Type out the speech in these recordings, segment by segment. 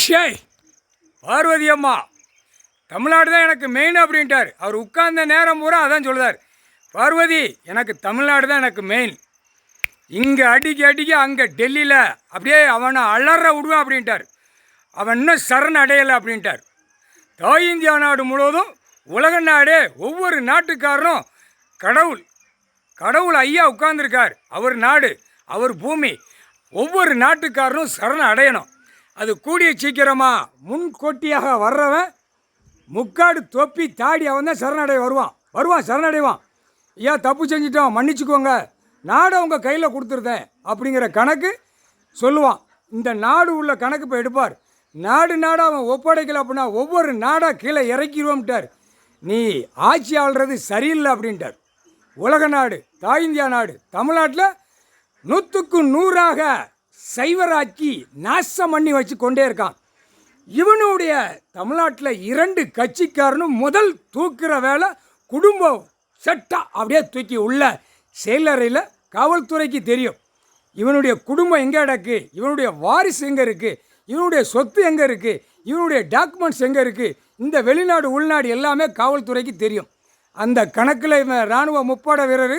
ஷேய் பார்வதி அம்மா தமிழ்நாடு தான் எனக்கு மெயின் அப்படின்ட்டார். அவர் உட்கார்ந்த நேரம் பூரா அதான் சொல்லுதார். பார்வதி எனக்கு தமிழ்நாடு தான் எனக்கு மெயின். இங்கே அடிக்க அங்கே டெல்லியில் அப்படியே அவனை அலற விடுவேன் அப்படின்ட்டார். அவன் இன்னும் சரண் அடையலை அப்படின்ட்டார். தாய் இந்தியா நாடு முழுவதும் உலக நாடே ஒவ்வொரு நாட்டுக்காரரும் கடவுள் ஐயா உட்கார்ந்துருக்கார். அவர் நாடு, அவர் பூமி, ஒவ்வொரு நாட்டுக்காரரும் சரண் அடையணும். அது கூடிய சீக்கிரமாக முன்கூட்டியாக வர்றவன் முக்காடு தொப்பி தாடி அவன் தான் வருவான் சரணடைவான். ஐயா தப்பு செஞ்சிட்டோம் மன்னிச்சுக்கோங்க, நாடை உங்கள் கையில் கொடுத்துருதேன் அப்படிங்கிற கணக்கு சொல்லுவான். இந்த நாடு உள்ள கணக்கு இப்போ எடுப்பார். நாடு அவன் ஒப்படைக்கல அப்படின்னா ஒவ்வொரு நாடாக கீழே இறக்கிடுவோம்ட்டார். நீ ஆட்சி ஆள்றது சரியில்லை அப்படின்ட்டார். உலக நாடு, தாய் இந்தியா நாடு, தமிழ்நாட்டில் 100க்கு 100ஆக சைவராக்கி நாசம் பண்ணி வச்சு கொண்டே இருக்கான். இவனுடைய தமிழ்நாட்டில் 2 கட்சிக்காரனும் முதல் தூக்குற வேலை குடும்பம் செட்டாக அப்படியே தூக்கி உள்ள செயலறையில் காவல்துறைக்கு தெரியும். இவனுடைய குடும்பம் எங்கே கிடக்கு, இவனுடைய வாரிசு எங்கே இருக்குது, இவனுடைய சொத்து எங்கே இருக்குது, இவனுடைய டாக்குமெண்ட்ஸ் எங்கே இருக்குது, இந்த வெளிநாடு உள்நாடு எல்லாமே காவல்துறைக்கு தெரியும். அந்த கணக்கில் இவன் இராணுவ முப்படை வீரர்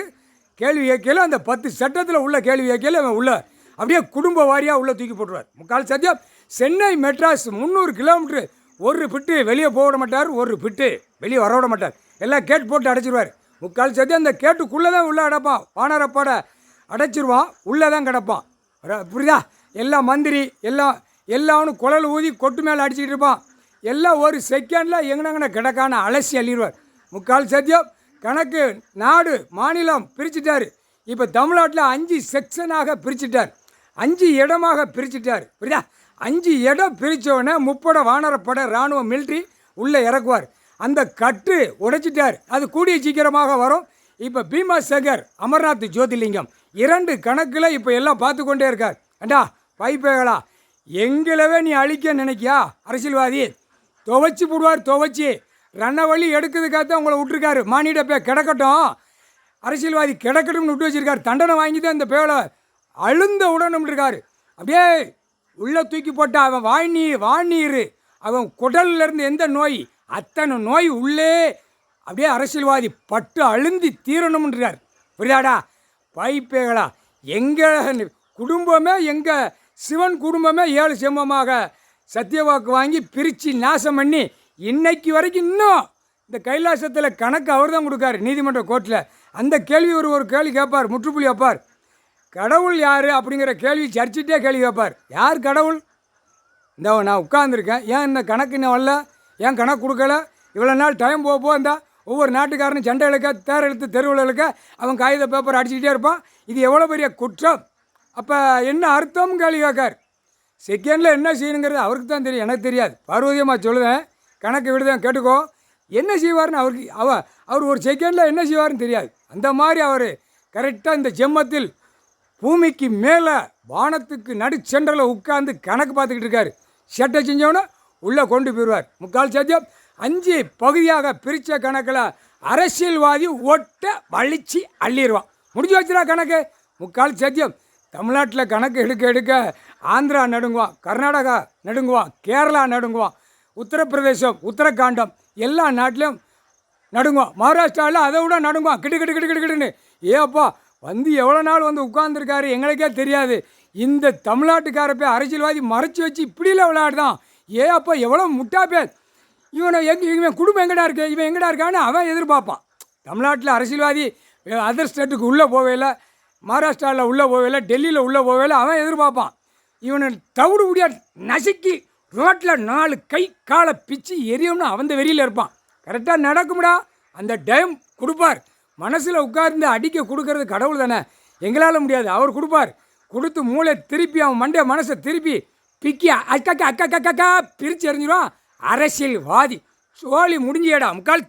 கேள்வி கேட்கல, அந்த 10 சட்டத்தில் உள்ள கேள்வி கேட்கல இவன் உள்ள அப்படியே குடும்ப வாரியாக உள்ளே தூக்கி போட்டுருவார். முக்கால் சத்தியம் சென்னை மெட்ராஸ் 300 கிலோமீட்ரு ஒரு பிட்டு வெளியே போக விட மாட்டார், ஒரு பிட்டு வெளியே வர விட மாட்டார். எல்லாம் கேட்டு போட்டு அடைச்சிடுவார். முக்கால் சத்தியம் அந்த கேட்டுக்குள்ளே தான் உள்ளே அடைப்பான். வானரப்பாட அடைச்சிருவான், உள்ளே தான் கிடப்பான். புரியுதா? எல்லா மந்திரி எல்லாவனும் குழல் ஊதி கொட்டு மேலே அடிச்சுக்கிட்டு இருப்பான். எல்லாம் ஒரு செகண்டில் எங்கனங்கன கிடக்கான அலசி அள்ளிடுவார். முக்கால் சத்தியம் கணக்கு நாடு மாநிலம் பிரிச்சுட்டார். இப்போ தமிழ்நாட்டில் 5 செக்ஷனாக பிரிச்சுட்டார், 5 இடமாக பிரிச்சுட்டார். புரியுதா? 5 இடம் பிரித்தோடனே முப்படை வானரப்படை இராணுவ மிலிட்ரி உள்ளே இறக்குவார். அந்த கட்டு உடைச்சிட்டார். அது கூடிய சீக்கிரமாக வரும். இப்போ பீமாசங்கர் அமர்நாத் ஜோதிலிங்கம் 2 கணக்கில் இப்போ எல்லாம் பார்த்து கொண்டே இருக்கார். ஏண்டா பைப்பேகளா, எங்களவே நீ அழிக்க நினைக்கியா அரசியல்வாதி? துவைச்சி போடுவார். துவைச்சி ரன்னவழி எடுக்கிறதுக்காக உங்களை விட்டுருக்காரு. மானிட பே கிடக்கட்டும், அரசியல்வாதி கிடக்கட்டும்னு விட்டு வச்சிருக்காரு. தண்டனை வாங்கி தான் இந்த பேலை அழுந்த உடனும் இருக்காரு. அப்படியே உள்ளே தூக்கி போட்ட அவன் வாய்நீர் அவன் குடல்லேருந்து எந்த நோய் அத்தனை நோய் உள்ளே அப்படியே அரசியல்வாதி பட்டு அழுந்தி தீரணும்ன்றார். புரியாடா பைப்பேகளா? எங்கள் குடும்பமே, எங்கள் சிவன் குடும்பமே 7 செம்மமாக சத்தியவாக்கு வாங்கி பிரித்து நாசம் பண்ணி இன்னைக்கு வரைக்கும் இன்னும் இந்த கைலாசத்தில் கணக்கு அவர் தான் கொடுக்காரு நீதிமன்ற கோர்ட்டில். அந்த கேள்வி ஒரு கேள்வி கேட்பார், முற்றுப்புள்ளி வைப்பார். கடவுள் யார் அப்படிங்கிற கேள்வி சர்ச்சிட்டே கேள்வி கேட்பார். யார் கடவுள்? இந்த நான் உட்கார்ந்துருக்கேன், ஏன் இந்த கணக்கு இன்னும் வரல, ஏன் கணக்கு கொடுக்கல, இவ்வளோ நாள் டைம் போக இந்த ஒவ்வொரு நாட்டுக்காரனும் சண்டை இழுக்க தேர் எழுத்து தெருவில் இழுக்க அவன் காகித பேப்பர் அடிச்சுக்கிட்டே இருப்பான். இது எவ்வளோ பெரிய குற்றம். அப்போ என்ன அர்த்தம் கேள்வி கேட்கார். செகண்டில் என்ன செய்யணுங்கிறது அவருக்கு தான் தெரியும், எனக்கு தெரியாது. பார்வதியம்மா சொல்லுவேன், கணக்கு விடுதேன் கேட்டுக்கோ. என்ன செய்வார்னு அவர் ஒரு செகண்டில் என்ன செய்வார்னு தெரியாது. அந்த மாதிரி அவர் கரெக்டாக இந்த ஜெம்மத்தில் பூமிக்கு மேலே வானத்துக்கு நடுச்சென்றில் உட்கார்ந்து கணக்கு பார்த்துக்கிட்டு இருக்கார். செட்டை செஞ்சவனை உள்ளே கொண்டு போயிடுவார். முக்கால் சத்தியம் 5 பகுதியாக பிரித்த கணக்கில் அரசியல்வாதி ஒட்ட வலிச்சு அள்ளிடுவான். முடிஞ்சு வச்சுடா கணக்கு. முக்கால் சத்தியம் தமிழ்நாட்டில் கணக்கு எடுக்க ஆந்திரா நடுங்குவான், கர்நாடகா நடுங்குவான், கேரளா நடுங்குவான், உத்தரப்பிரதேசம், உத்தரகாண்டம் எல்லா நாட்டிலையும் நடுங்குவான். மகாராஷ்டிராவில் அதை விட நடுங்குவான். கிட்டுன்னு ஏப்பா எவ்வளோ நாள் உட்கார்ந்துருக்காரு எங்களுக்கே தெரியாது. இந்த தமிழ்நாட்டுக்காரப்பே அரசியல்வாதி மறைச்சி வச்சு இப்படிலாம் விளையாடுதான். அப்பா எவ்வளோ முட்டாப்பே, இவன் குடும்பம் எங்கடா இருக்கு, இவன் எங்கடா இருக்கான்னு அவன் எதிர்பார்ப்பான். தமிழ்நாட்டில் அரசியல்வாதி அதர் ஸ்டேட்டுக்கு உள்ளே போவேல, மகாராஷ்டிராவில் உள்ளே போவேல, டெல்லியில் உள்ளே போவேல அவன் எதிர்பார்ப்பான். இவனை தவிடு முடியா நசுக்கி ரோட்டில் 4 கை காலை பிச்சு எரியும்னு அவன் வெறியில் இருப்பான். கரெக்டாக நடக்கும்டா. அந்த டைம் கொடுப்பார். மனசில் உட்கார்ந்து அடிக்க கொடுக்கறது கடவுள் தானே, எங்களால் முடியாது. அவர் கொடுப்பார். கொடுத்து மூளை திருப்பி அவன் மண்டே மனசை திருப்பி பிக்கி அக்கா பிரித்து எறிஞ்சிடுவான் அரசியல்வாதி. சோழி முடிஞ்சியடா முக்கால்